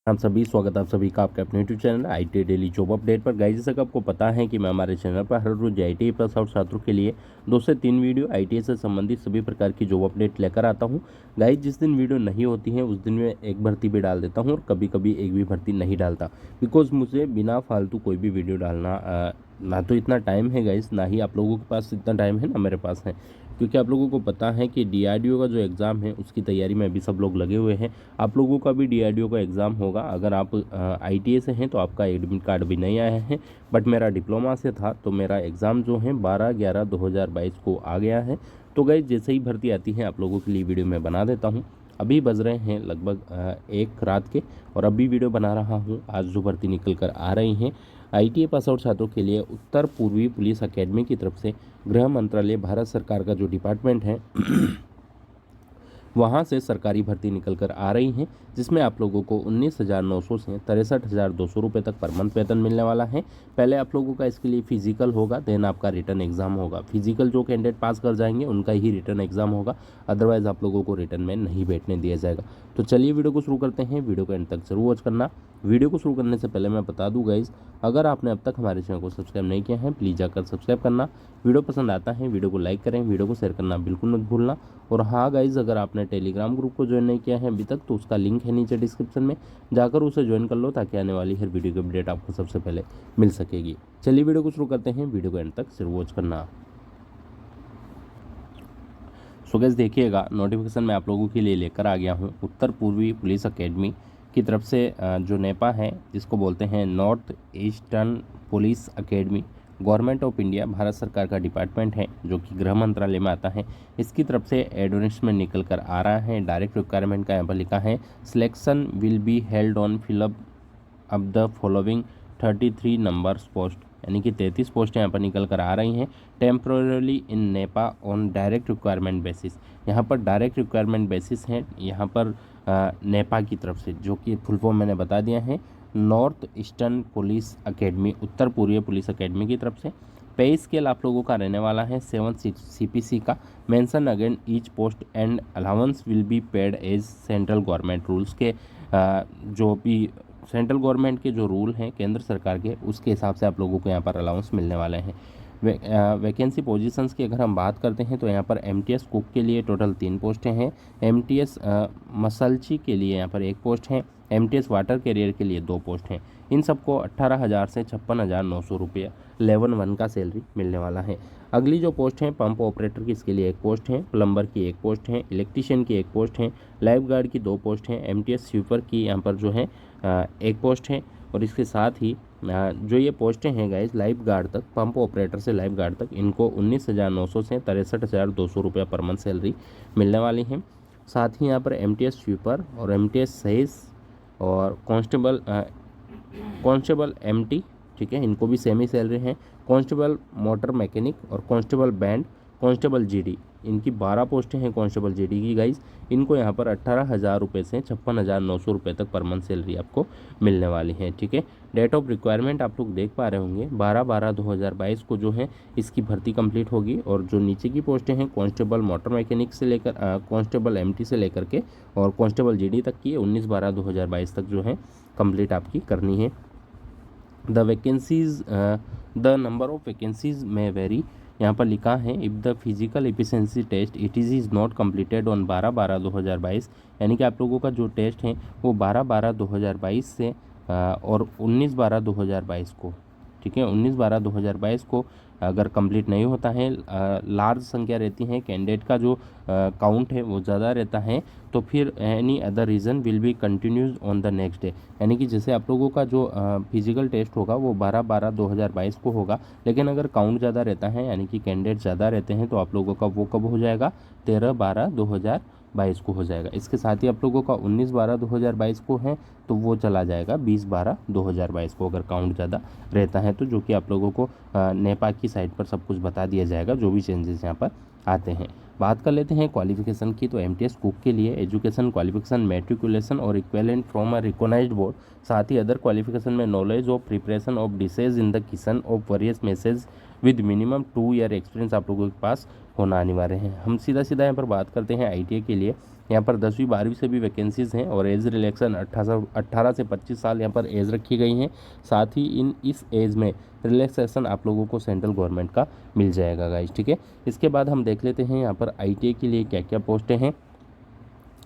हम सभी स्वागत आप सभी का आपके अपने YouTube channel IT daily job update पर। गाइस जैसा कि आपको पता है कि मैं हमारे चैनल पर हर रोज ITA पास आउट छात्रों के लिए 2 से 3 वीडियो ITA से संबंधित सभी प्रकार की जॉब अपडेट लेकर आता हूं। गाइस जिस दिन वीडियो नहीं होती है उस दिन मैं एक भर्ती भी डाल देता हूं और कभी कभी एक भी भर्ती नहीं डालता, बिकॉज मुझे बिना फालतू कोई भी वीडियो डालना ना तो इतना टाइम है गाइस, ना ही आप लोगों के पास इतना टाइम है, ना मेरे पास है। क्योंकि आप लोगों को पता है कि DRDO का जो एग्ज़ाम है उसकी तैयारी में अभी सब लोग लगे हुए हैं। आप लोगों का भी DRDO का एग्ज़ाम होगा। अगर आप ITA से हैं तो आपका एडमिट कार्ड भी नहीं आया है, बट मेरा डिप्लोमा से था तो मेरा एग्ज़ाम जो है 12/11/2022 को आ गया है। तो गाइस जैसे ही भर्ती आती है आप लोगों के लिए वीडियो मैं बना देता हूँ। अभी बज रहे हैं लगभग 1 रात के और अभी वीडियो बना रहा हूँ। आज जो भर्ती निकल कर आ रही हैं ITA पास आउट छात्रों के लिए उत्तर पूर्वी पुलिस अकेडमी की तरफ से गृह मंत्रालय भारत सरकार का जो डिपार्टमेंट है वहाँ से सरकारी भर्ती निकल कर आ रही हैं, जिसमें आप लोगों को 19,900 से 63,200 रुपये तक पर मंथ वेतन मिलने वाला है। पहले आप लोगों का इसके लिए फिजिकल होगा, देन आपका रिटर्न एग्जाम होगा। फिजिकल जो कैंडिडेट पास कर जाएंगे उनका ही रिटर्न एग्जाम होगा, अदरवाइज आप लोगों को रिटर्न में नहीं बैठने दिया जाएगा। तो चलिए वीडियो को शुरू करते हैं। वीडियो को एंड तक जरूर वॉच करना। वीडियो को शुरू करने से पहले मैं बता दूं गाइज, अगर आपने अब तक हमारे चैनल को सब्सक्राइब नहीं किया है प्लीज़ जाकर सब्सक्राइब करना। वीडियो पसंद आता है वीडियो को लाइक करें, वीडियो को शेयर करना बिल्कुल मत भूलना। और हाँ गाइज, अगर आपने टेलीग्राम ग्रुप को ज्वाइन नहीं किया है अभी तक तो उसका लिंक है नीचे डिस्क्रिप्शन में, जाकर उसे ज्वाइन कर लो ताकि आने वाली हर वीडियो की अपडेट आपको सबसे पहले मिल सकेगी। चलिए वीडियो को शुरू करते हैं। वीडियो को एंड तक जरूर वॉच करना। सो गाइस देखिएगा, नोटिफिकेशन मैं आप लोगों के लिए लेकर आ गया हूँ उत्तर पूर्वी पुलिस अकेडमी की तरफ से। जो नेपा है जिसको बोलते हैं north eastern police academy, government of India Bharat सरकार का डिपार्टमेंट है जो कि गृह मंत्रालय में आता है। इसकी तरफ से एडवर्टाइजमेंट निकल कर आ रहा है। डायरेक्ट रिक्वायरमेंट का यहाँ पर लिखा है, selection will be held on fill up अब द फॉलोइंग 33 नंबर्स पोस्ट, यानी कि 33 पोस्टें यहाँ पर निकल कर आ रही हैं। Temporarily in Nipah on direct requirement basis, यहाँ पर डायरेक्ट रिक्वायरमेंट बेसिस हैं यहाँ पर नेपा की तरफ से, जो कि फुल फॉर्म मैंने बता दिया है, नॉर्थ ईस्टर्न पुलिस अकेडमी, उत्तर पूर्वी पुलिस अकेडमी की तरफ से। पे स्केल आप लोगों का रहने वाला है 7 CPC का। Mention again each post and allowance will be paid as central government rules के, जो भी सेंट्रल गवर्नमेंट के जो रूल हैं केंद्र सरकार के उसके हिसाब से आप लोगों को यहाँ पर अलाउंस मिलने वाले हैं। वैकेंसी पोजीशंस की अगर हम बात करते हैं तो यहाँ पर MTS कुक के लिए टोटल 3 पोस्टें हैं। MTS मसलची के लिए यहाँ पर 1 पोस्ट है। MTS वाटर कैरियर के लिए 2 पोस्ट हैं। इन सबको 18,000 से 56,900 रुपये लेवल 1 का सैलरी मिलने वाला है। अगली जो पोस्ट है पंप ऑपरेटर की, इसके लिए 1 पोस्ट है। प्लम्बर की 1 पोस्ट है। इलेक्ट्रीशियन की 1 पोस्ट है। लाइफ गार्ड की 2 पोस्ट हैं। MTS स्वीपर की यहाँ पर जो है 1 पोस्ट है। और इसके साथ ही जो ये पोस्टें हैं गाइज लाइफ गार्ड तक, पंप ऑपरेटर से लाइफ गार्ड तक, इनको 19,900 से 63,200 रुपये पर मंथ सैलरी मिलने वाली हैं। साथ ही यहाँ पर MTS स्वीपर और MTS सहीस और कांस्टेबल MT, ठीक है, इनको भी सेम ही सैलरी है। कांस्टेबल मोटर मैकेनिक और कांस्टेबल बैंड, कांस्टेबल GD, इनकी 12 पोस्टें हैं कांस्टेबल GD की गाइज। इनको यहाँ पर 18,000 रुपये से 56,900 रुपये तक पर मंथ सैलरी आपको मिलने वाली है, ठीक है। डेट ऑफ रिक्वायरमेंट आप लोग देख पा रहे होंगे 12/12/2022 को जो है इसकी भर्ती कंप्लीट होगी। और जो नीचे की पोस्टें हैं कांस्टेबल मोटर मैकेनिक से लेकर कांस्टेबल MT से लेकर के और कांस्टेबल GD तक की 19/12/2022 तक जो है कंप्लीट आपकी करनी है। The vacancies, the number of vacancies may vary, यहाँ पर लिखा है if the physical efficiency test is not completed on 12/12/2022, यानी कि आप लोगों का जो टेस्ट है वो 12/12/2022 से और 19/12/2022 को, ठीक है, 19/12/2022 को अगर कंप्लीट नहीं होता है, लार्ज संख्या रहती है, कैंडिडेट का जो काउंट है वो ज़्यादा रहता है, तो फिर any other reason will be continues on the next day, यानी कि जैसे आप लोगों का जो फिजिकल टेस्ट होगा वो 12/12/2022 को होगा, लेकिन अगर काउंट ज़्यादा रहता है यानी कि कैंडिडेट ज़्यादा रहते हैं तो आप लोगों का वो कब हो जाएगा, 13/12/2022 को हो जाएगा। इसके साथ ही आप लोगों का 19/12/2022 को है तो वो चला जाएगा 20/12/2022 को, अगर काउंट ज़्यादा रहता है तो, जो कि आप लोगों को नेपा की साइट पर सब कुछ बता दिया जाएगा जो भी चेंजेस यहाँ पर आते हैं। बात कर लेते हैं क्वालिफिकेशन की, तो MTS कुक के लिए एजुकेशन क्वालिफिकेशन मैट्रिकुलेशन और equivalent from a recognised board, साथ ही अदर क्वालिफिकेशन में knowledge of preparation of dishes in the kitchen of various messes with minimum 2 year experience आप लोगों के पास होना अनिवार्य है। हम सीधा सीधा यहाँ पर बात करते हैं ITI के लिए। यहाँ पर 10वीं 12वीं से भी वैकेंसीज़ हैं और एज रिलैक्सन 18 से 25 साल यहाँ पर एज रखी गई हैं। साथ ही इस एज में रिलैक्सेशन आप लोगों को सेंट्रल गवर्नमेंट का मिल जाएगा गाइज, ठीक है। इसके बाद हम देख लेते हैं यहाँ पर ITI के लिए क्या क्या पोस्टें हैं।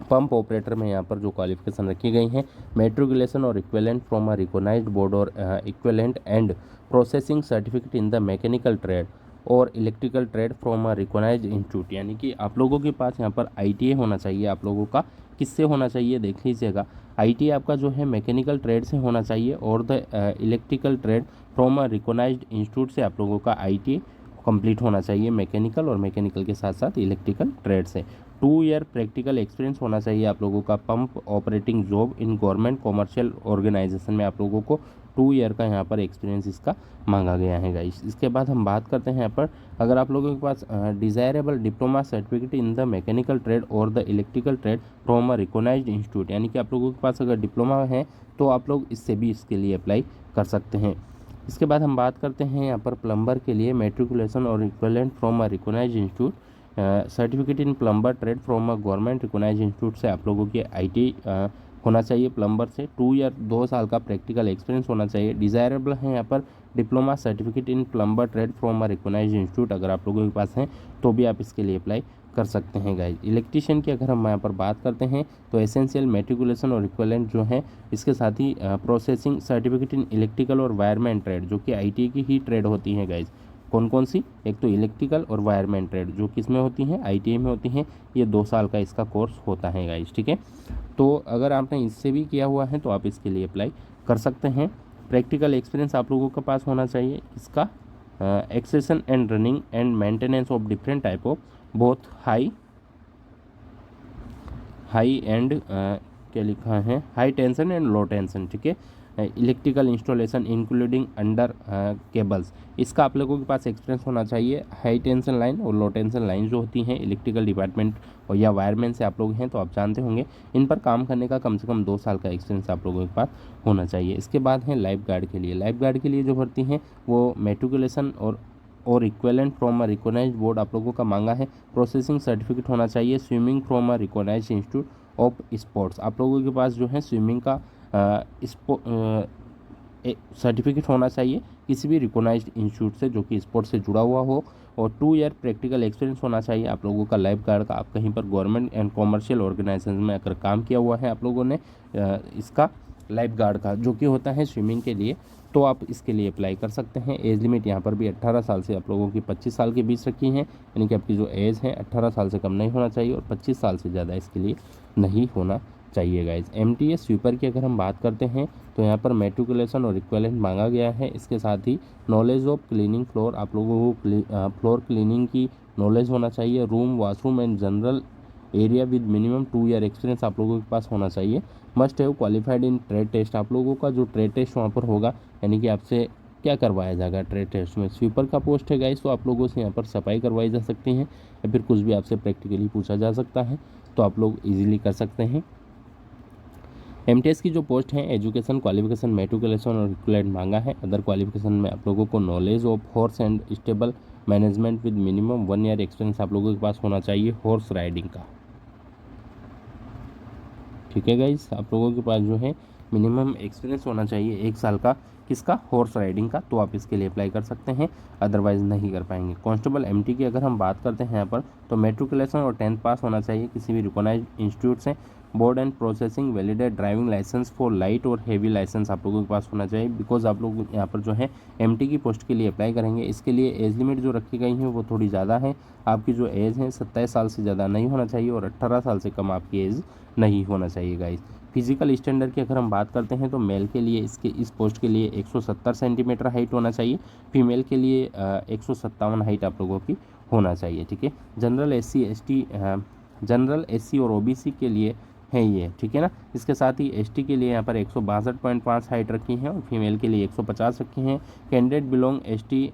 पंप ऑपरेटर में यहाँ पर जो क्वालिफिकेशन रखी गई हैं, मेट्रिकुलेशन और equivalent from a recognised board और equivalent and processing certificate in the mechanical trade और electrical trade from a recognised institute. यानी कि आप लोगों के पास यहाँ पर ITI होना चाहिए। आप लोगों का किससे होना चाहिए देख लीजिएगा। ITI आपका जो है मैकेनिकल ट्रेड से होना चाहिए और the electrical trade from a recognised institute से आप लोगों का ITI कंप्लीट होना चाहिए, मैकेनिकल और मैकेनिकल के साथ साथ इलेक्ट्रिकल ट्रेड से। 2 ईयर प्रैक्टिकल एक्सपीरियंस होना चाहिए आप लोगों का pump operating job in government commercial organisation में। आप लोगों को 2 ईयर का यहाँ पर एक्सपीरियंस इसका मांगा गया है गाइस। इसके बाद हम बात करते हैं यहाँ पर, अगर आप लोगों के पास desirable diploma certificate in the mechanical trade और the electrical trade from a recognised institute, यानी कि आप लोगों के पास अगर डिप्लोमा है तो आप लोग इससे भी इसके लिए अप्लाई कर सकते हैं। इसके बाद हम बात करते हैं यहाँ पर प्लम्बर के लिए, मेट्रिकुलेशन और equivalent from a recognised institute, certificate in plumber trade from a government recognised institute से आप लोगों के ITI होना चाहिए प्लम्बर से। 2 ईयर 2 साल का प्रैक्टिकल एक्सपीरियंस होना चाहिए। डिज़ायरेबल है यहाँ पर diploma certificate in plumber trade from a recognised institute, अगर आप लोगों के पास हैं तो भी आप इसके लिए अप्लाई कर सकते हैं गाइज। इलेक्ट्रीशियन की अगर हम यहाँ पर बात करते हैं तो एसेंशियल मेट्रिकुलेशन और इक्विवेलेंट जो है, इसके साथ ही प्रोसेसिंग सर्टिफिकेट इन इलेक्ट्रिकल और वायरमैन ट्रेड, जो कि ITI की ही ट्रेड होती हैं गाइज। कौन कौन सी, एक तो इलेक्ट्रिकल और वायरमैन ट्रेड जो किस में होती हैं, ITI में होती हैं। ये 2 साल का इसका कोर्स होता है गाइज, ठीक है। तो अगर आपने इससे भी किया हुआ है तो आप इसके लिए अप्लाई कर सकते हैं। प्रैक्टिकल एक्सपीरियंस आप लोगों के पास होना चाहिए। इसका accession and running and maintenance of different type of both high and क्या लिखा है, high tension and low tension, ठीक है। Electrical installation including under cables, इसका आप लोगों के पास एक्सपीरियंस होना चाहिए। हाई टेंशन लाइन और लो टेंशन लाइन जो होती हैं इलेक्ट्रिकल डिपार्टमेंट और या वायरमैन से आप लोग हैं तो आप जानते होंगे, इन पर काम करने का कम से कम 2 साल का एक्सपीरियंस आप लोगों के पास होना चाहिए। इसके बाद है लाइफ गार्ड के लिए। लाइफ गार्ड के लिए जो भर्ती हैं वो मेट्रिकुलेशन और equivalent from a recognised board आप लोगों का मांगा है। प्रोसेसिंग सर्टिफिकेट होना चाहिए। Swimming from a recognised institute of sports, आप लोगों के पास जो है स्विमिंग का सर्टिफिकेट होना चाहिए किसी भी रिकॉग्नाइज्ड इंस्टीट्यूट से जो कि स्पोर्ट्स से जुड़ा हुआ हो। और 2 ईयर प्रैक्टिकल एक्सपीरियंस होना चाहिए आप लोगों का लाइफ गार्ड का। आप कहीं पर गवर्नमेंट एंड कॉमर्शियल ऑर्गेनाइजेशन में अगर काम किया हुआ है आप लोगों ने इसका लाइफ गार्ड का जो कि होता है स्विमिंग के लिए, तो आप इसके लिए अप्लाई कर सकते हैं। एज लिमिट यहाँ पर भी 18 साल से आप लोगों की 25 साल के बीच रखी है, यानी कि आपकी जो एज है 18 साल से कम नहीं होना चाहिए और 25 साल से ज़्यादा इसके लिए नहीं होना चाहिए गाइज। MTS स्वीपर की अगर हम बात करते हैं तो यहाँ पर मेट्रिकुलेशन और इक्विवेलेंट मांगा गया है। इसके साथ ही नॉलेज ऑफ क्लीनिंग फ्लोर, आप लोगों को फ्लोर क्लीनिंग की नॉलेज होना चाहिए। Room, washroom and general area with minimum 2 year experience आप लोगों के पास होना चाहिए। Must have qualified in trade test, आप लोगों का जो ट्रेड टेस्ट वहाँ पर होगा, यानी कि आपसे क्या करवाया जाएगा ट्रेड टेस्ट में। स्वीपर का पोस्ट है गाइस, तो आप लोगों से यहाँ पर सफाई करवाई जा सकती है या फिर कुछ भी आपसे प्रैक्टिकली पूछा जा सकता है, तो आप लोग ईजिली कर सकते हैं। MTS की जो पोस्ट है एजुकेशन क्वालिफिकेशन मेट्रिकुलेशन और इक्विवेलेंट मांगा है। अदर क्वालिफिकेशन में आप लोगों को knowledge of horse and stable management with minimum 1 year experience आप लोगों के पास होना चाहिए हॉर्स राइडिंग का, ठीक है गाइज। आप लोगों के पास जो है मिनिमम एक्सपीरियंस होना चाहिए 1 साल का, किसका, हॉर्स राइडिंग का, तो आप इसके लिए अप्लाई कर सकते हैं, अदरवाइज नहीं कर पाएंगे। कांस्टेबल MT की अगर हम बात करते हैं यहाँ पर तो मेट्रिकुलेशन और 10th पास होना चाहिए किसी भी रिकॉग्नाइज्ड इंस्टीट्यूट से। Board and processing validate driving licence for light और हेवी लाइसेंस आप लोगों के पास होना चाहिए, बिकॉज आप लोग यहाँ पर जो है MT की पोस्ट के लिए अप्लाई करेंगे। इसके लिए एज लिमिट जो रखी गई है वो थोड़ी ज़्यादा है। आपकी जो एज है 27 साल से ज़्यादा नहीं होना चाहिए और 18 साल से कम आपकी एज नहीं होना चाहिए गाइज। फिजिकल स्टैंडर्ड की अगर हम बात करते हैं तो मेल के लिए इस पोस्ट के लिए 170 सेंटीमीटर हाइट होना चाहिए। फीमेल के लिए 157 हाइट आप लोगों की होना चाहिए, ठीक है। जनरल SC और OBC के लिए है ये, ठीक है ना। इसके साथ ही ST के लिए यहाँ पर 162.5 हाइट रखी है और फीमेल के लिए 150 रखी हैं। Candidate belong ST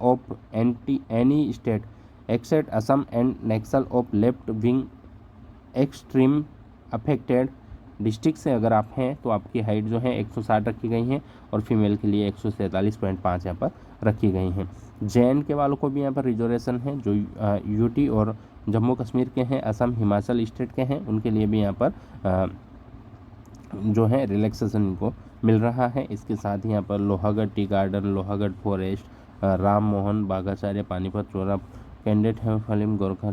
of any state except Assam and Naxal of left wing extreme affected district से अगर आप हैं तो आपकी हाइट जो है 160 रखी गई है और फीमेल के लिए 143.5 यहाँ पर रखी गई हैं। JNK वालों को भी यहाँ पर रिजर्वेशन है, जो यूटी और जम्मू कश्मीर के हैं, असम हिमाचल स्टेट के हैं, उनके लिए भी यहाँ पर जो है रिलैक्सेशन इनको मिल रहा है। इसके साथ ही यहाँ पर Lohagarh tea garden, Lohagarh forest, Ram Mohan Bagacharya, Panipat चोरा कैंडिडेट है film Gorkha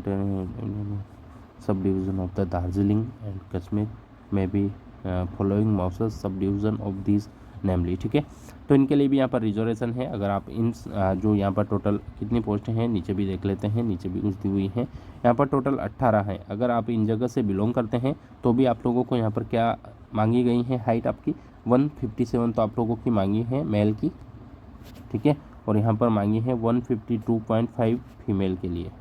subdivision of the Darjeeling and Kashmir में भी फॉलोइंग माउसेस subdivision of this namely. ठीक है, तो इनके लिए भी यहाँ पर रिजर्वेशन है। अगर आप इन जो यहाँ पर टोटल कितनी पोस्टें हैं नीचे भी देख लेते हैं, नीचे भी कुछ दी हुई हैं। यहाँ पर टोटल 18 है। अगर आप इन जगह से बिलोंग करते हैं तो भी आप लोगों को यहाँ पर क्या मांगी गई है, हाइट आपकी 157 तो आप लोगों की मांगी है मेल की। ठीक है, और यहाँ पर मांगी है 152.5 फीमेल के लिए।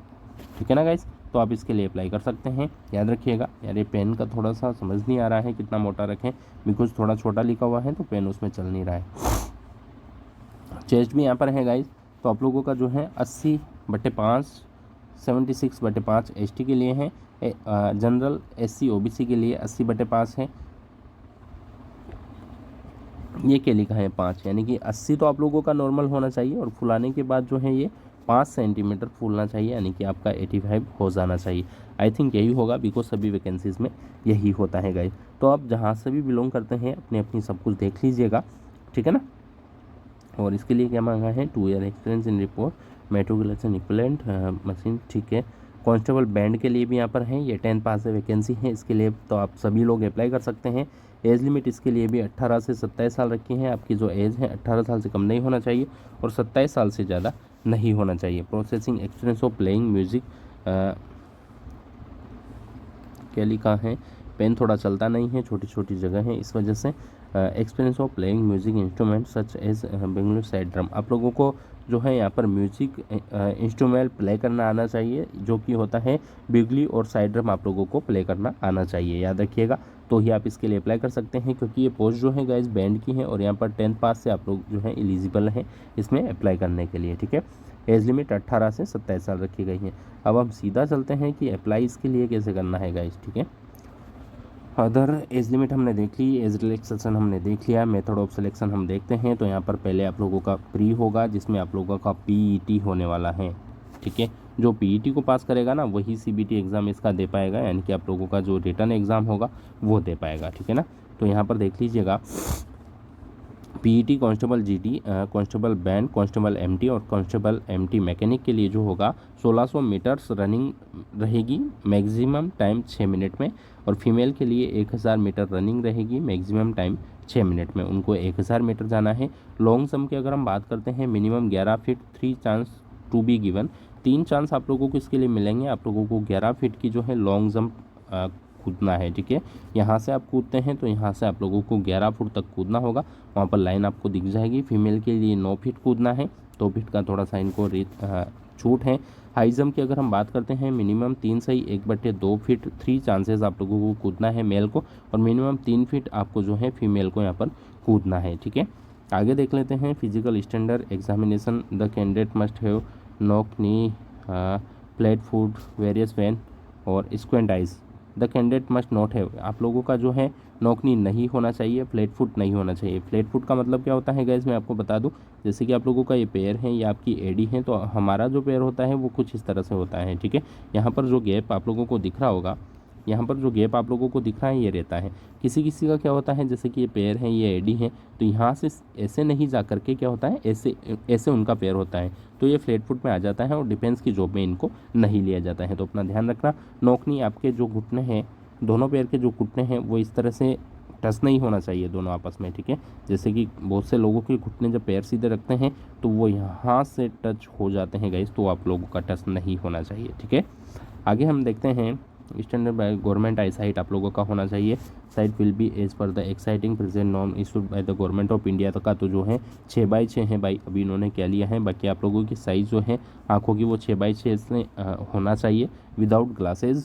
ठीक है ना गाइस, तो आप इसके लिए अप्लाई कर सकते हैं। याद रखिएगा यार, ये पेन का थोड़ा सा समझ नहीं आ रहा है कितना मोटा रखें, बिकॉज थोड़ा छोटा लिखा हुआ है तो पेन उसमें चल नहीं रहा है। चेस्ट भी यहाँ पर है गाइस, तो आप लोगों का जो है 80/5 76/5 ST के लिए है, जनरल SC OBC के लिए 80/5 है। ये क्या लिखा है 5, यानी कि 80 तो आप लोगों का नॉर्मल होना चाहिए और फुलाने के बाद जो है ये 5 सेंटीमीटर फूलना चाहिए, यानी कि आपका 85 हो जाना चाहिए। आई थिंक यही होगा, बिकॉज सभी वैकेंसीज में यही होता है गाइस। तो आप जहाँ से भी बिलोंग करते हैं अपनी अपनी सब कुछ देख लीजिएगा। ठीक है ना, और इसके लिए क्या मांगा है 2 year experience in report matriculation equivalent machine. ठीक है, कांस्टेबल बैंड के लिए भी यहाँ पर है, ये 10 पास है वैकेंसी है इसके लिए, तो आप सभी लोग अप्लाई कर सकते हैं। एज लिमिट इसके लिए भी 18 से 27 साल रखी है। आपकी जो एज है 18 साल से कम नहीं होना चाहिए और 27 साल से ज़्यादा नहीं होना चाहिए। Processing experience of playing music, क्या लिखा है, पेन थोड़ा चलता नहीं है, छोटी छोटी जगह है इस वजह से। Experience of playing music instrument such as Bengaluru side drum, आप लोगों को जो है यहाँ पर म्यूजिक इंस्ट्रूमेंट प्ले करना आना चाहिए, जो कि होता है बिगली और साइड ड्रम आप लोगों को प्ले करना आना चाहिए। याद रखिएगा, तो ही आप इसके लिए अप्लाई कर सकते हैं, क्योंकि ये पोस्ट जो है गाइस बैंड की है और यहाँ पर 10 पास से आप लोग जो है एलिजिबल हैं इसमें अप्लाई करने के लिए। ठीक है, एज लिमिट 18 से 27 साल रखी गई है। अब हम सीधा चलते हैं कि अप्लाई इसके लिए कैसे करना है गाइस। ठीक है, अदर एज लिमिट हमने देख ली, एज रिलैक्सेशन हमने देख लिया, मेथड ऑफ सिलेक्शन हम देखते हैं। तो यहाँ पर पहले आप लोगों का प्री होगा, जिसमें आप लोगों का PET होने वाला है। ठीक है, जो PET को पास करेगा ना वही CBT एग्ज़ाम इसका दे पाएगा, यानी कि आप लोगों का जो रिटर्न एग्ज़ाम होगा वो दे पाएगा। ठीक है ना, तो यहाँ पर देख लीजिएगा PET constable GT, constable band, constable MT और कांस्टेबल MT मैकेनिक के लिए जो होगा 1600 मीटर्स रनिंग रहेगी, मैक्सिमम टाइम 6 मिनट में। और फीमेल के लिए 1000 मीटर रनिंग रहेगी, मैक्सिमम टाइम 6 मिनट में। उनको 1000 मीटर जाना है। लॉन्ग जंप की अगर हम बात करते हैं, minimum 11 feet, 3 chance to be given, 3 chance आप लोगों को इसके लिए मिलेंगे। आप लोगों को 11 फीट की जो है लॉन्ग जंप कूदना है। ठीक है, यहाँ से आप कूदते हैं तो यहाँ से आप लोगों को 11 फुट तक कूदना होगा, वहाँ पर लाइन आपको दिख जाएगी। फीमेल के लिए 9 फीट कूदना है, 2 फीट का थोड़ा सा इनको छूट है। हाई जंप की अगर हम बात करते हैं, मिनिमम 3 से 1/2 फीट, 3 चांसेस आप लोगों को कूदना है मेल को, और मिनिमम 3 फीट आपको जो है फीमेल को यहाँ पर कूदना है। ठीक है, आगे देख लेते हैं physical standard examination. The candidate must have knock knee, flat foot, varicose vein और squint eyes. The candidate must not have, आप लोगों का जो है नॉकनी नहीं होना चाहिए, फ्लैट फुट नहीं होना चाहिए। फ्लैट फुट का मतलब क्या होता है गाइस, मैं आपको बता दूं, जैसे कि आप लोगों का ये पैर है, ये आपकी एडी है, तो हमारा जो पैर होता है वो कुछ इस तरह से होता है। ठीक है, यहाँ पर जो गैप आप लोगों को दिख रहा होगा, यहाँ पर जो गैप आप लोगों को दिख रहा है ये रहता है। किसी किसी का क्या होता है, जैसे कि ये पैर है, ये एडी है, तो यहाँ से ऐसे नहीं जा करके क्या होता है, ऐसे ऐसे उनका पैर होता है, तो ये फ्लैट फुट में आ जाता है और डिफेंस की जॉब में इनको नहीं लिया जाता है। तो अपना ध्यान रखना, नौकनी आपके जो घुटने हैं, दोनों पैर के जो घुटने हैं वो इस तरह से टच नहीं होना चाहिए दोनों आपस में। ठीक है, जैसे कि बहुत से लोगों के घुटने जब पैर सीधे रखते हैं तो वो यहाँ से टच हो जाते हैं गाइस, तो आप लोगों का टच नहीं होना चाहिए। ठीक है, आगे हम देखते हैं standard by government eye sight आप लोगों का होना चाहिए। Sight will be as per the existing present norm issued by the government of India. का तो जो है 6x6 है भाई, अभी इन्होंने क्या लिया है। बाकी आप लोगों की साइज़ जो है आँखों की वो 6x6 से होना चाहिए, विदाउट ग्लासेज।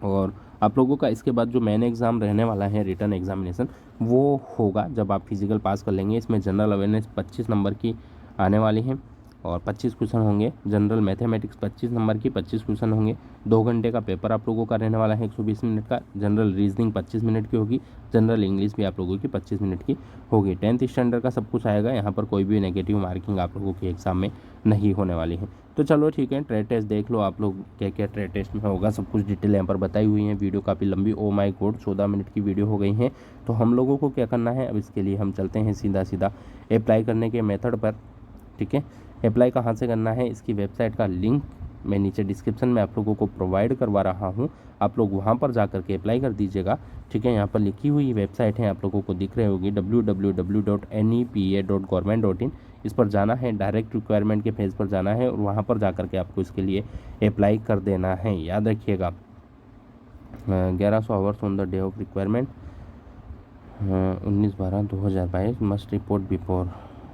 और आप लोगों का इसके बाद जो मेन एग्ज़ाम रहने वाला है, रिटर्न एग्जामिनेशन, वो होगा जब आप फिजिकल पास कर लेंगे। इसमें जनरल अवेयरनेस 25 नंबर की आने वाली है। और 25 क्वेश्चन होंगे। जनरल मैथमेटिक्स 25 नंबर की 25 क्वेश्चन होंगे। 2 घंटे का पेपर आप लोगों का रहने वाला है 120 मिनट का। जनरल रीजनिंग 25 मिनट की होगी। जनरल इंग्लिश भी आप लोगों की 25 मिनट की होगी। 10th स्टैंडर्ड का सब कुछ आएगा। यहाँ पर कोई भी नेगेटिव मार्किंग आप लोगों की एग्जाम में नहीं होने वाली है। तो चलो ठीक है, ट्रेड टेस्ट देख लो आप लोग, क्या क्या ट्रेड टेस्ट में होगा सब कुछ डिटेल यहाँ पर बताई हुई है। वीडियो काफ़ी लंबी, ओ माय गॉड 14 मिनट की वीडियो हो गई है। तो हम लोगों को क्या करना है, अब इसके लिए हम चलते हैं सीधा सीधा अप्लाई करने के मेथड पर। ठीक है, अप्लाई कहाँ से करना है, इसकी वेबसाइट का लिंक मैं नीचे डिस्क्रिप्शन में आप लोगों को प्रोवाइड करवा रहा हूँ। आप लोग वहाँ पर जा करके अप्लाई कर दीजिएगा। ठीक है, यहाँ पर लिखी हुई वेबसाइट है, आप लोगों को दिख रही होगी www.nepa.government.in। इस पर जाना है, डायरेक्ट रिक्वायरमेंट के पेज पर जाना है और वहाँ पर जा करके आपको इसके लिए अप्लाई कर देना है। याद रखिएगा 1100 hours on the day of requirement 19/12/2022 must report before,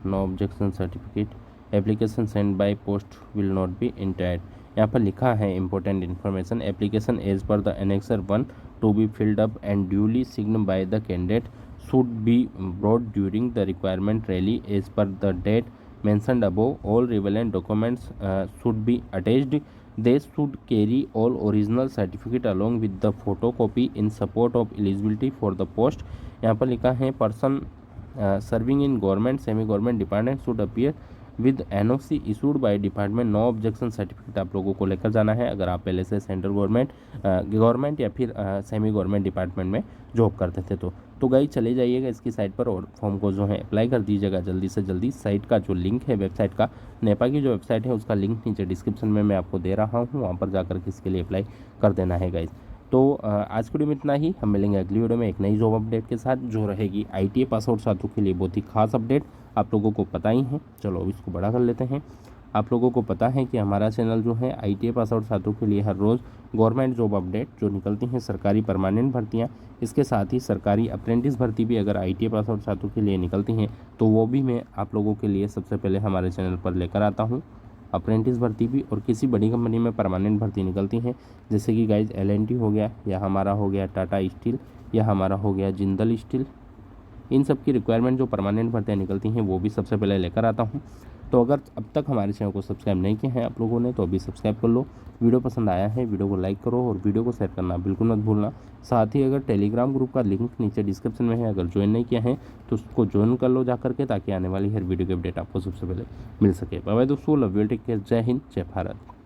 no objection certificate, application send by post will not be entertained. यहाँ पर लिखा है important information, application as per the annexure 1 to be filled up and duly signed by the candidate should be brought during the requirement rally as per the date mentioned above. All relevant documents should be attached. They should carry all original certificate along with the photocopy in support of eligibility for the post. यहाँ पर लिखा है person serving in government semi government department should appear with NOC issued by department. No objection certificate आप लोगों को लेकर जाना है अगर आप पहले से सेंट्रल गवर्नमेंट या फिर सेमी गवर्नमेंट डिपार्टमेंट में जॉब करते थे। तो गाइस चले जाइएगा इसकी साइट पर और फॉर्म को जो है अप्लाई कर दीजिएगा जल्दी से जल्दी। साइट का जो लिंक है वेबसाइट का, नेपा की जो वेबसाइट है उसका लिंक नीचे डिस्क्रिप्शन में मैं आपको दे रहा हूँ, वहाँ पर जाकर के इसके लिए अप्लाई कर देना है गाइस। तो आज की वीडियो में इतना ही। हम मिलेंगे अगली वीडियो में एक नई जॉब अपडेट के साथ, जो रहेगी ITA पास आउट छात्रों के लिए बहुत ही खास अपडेट। आप लोगों को पता ही है, चलो अब इसको बड़ा कर लेते हैं। आप लोगों को पता है कि हमारा चैनल जो है ITA पास आउट छात्रों के लिए हर रोज़ गवर्नमेंट जॉब अपडेट जो निकलती हैं, सरकारी परमानेंट भर्तियाँ, इसके साथ ही सरकारी अप्रेंटिस भर्ती भी अगर ITA पास आउट छात्रों के लिए निकलती हैं तो वो भी मैं आप लोगों के लिए सबसे पहले हमारे चैनल पर लेकर आता हूँ। अप्रेंटिस भर्ती भी और किसी बड़ी कंपनी में परमानेंट भर्ती निकलती हैं, जैसे कि गाइज LNT हो गया, या हमारा हो गया टाटा स्टील, या हमारा हो गया जिंदल स्टील, इन सब की रिक्वायरमेंट जो परमानेंट भर्तियाँ निकलती हैं वो भी सबसे पहले लेकर आता हूँ। तो अगर अब तक हमारे चैनल को सब्सक्राइब नहीं किया है आप लोगों ने तो अभी सब्सक्राइब कर लो। वीडियो पसंद आया है वीडियो को लाइक करो और वीडियो को शेयर करना बिल्कुल मत भूलना। साथ ही अगर टेलीग्राम ग्रुप का लिंक नीचे डिस्क्रिप्शन में है, अगर ज्वाइन नहीं किया है तो उसको ज्वाइन कर लो जा करके, ताकि आने वाली हर वीडियो की अपडेट आपको सबसे पहले मिल सके। बाय बाय दोस्तों, लव यू, टेक केयर, जय हिंद, जय भारत।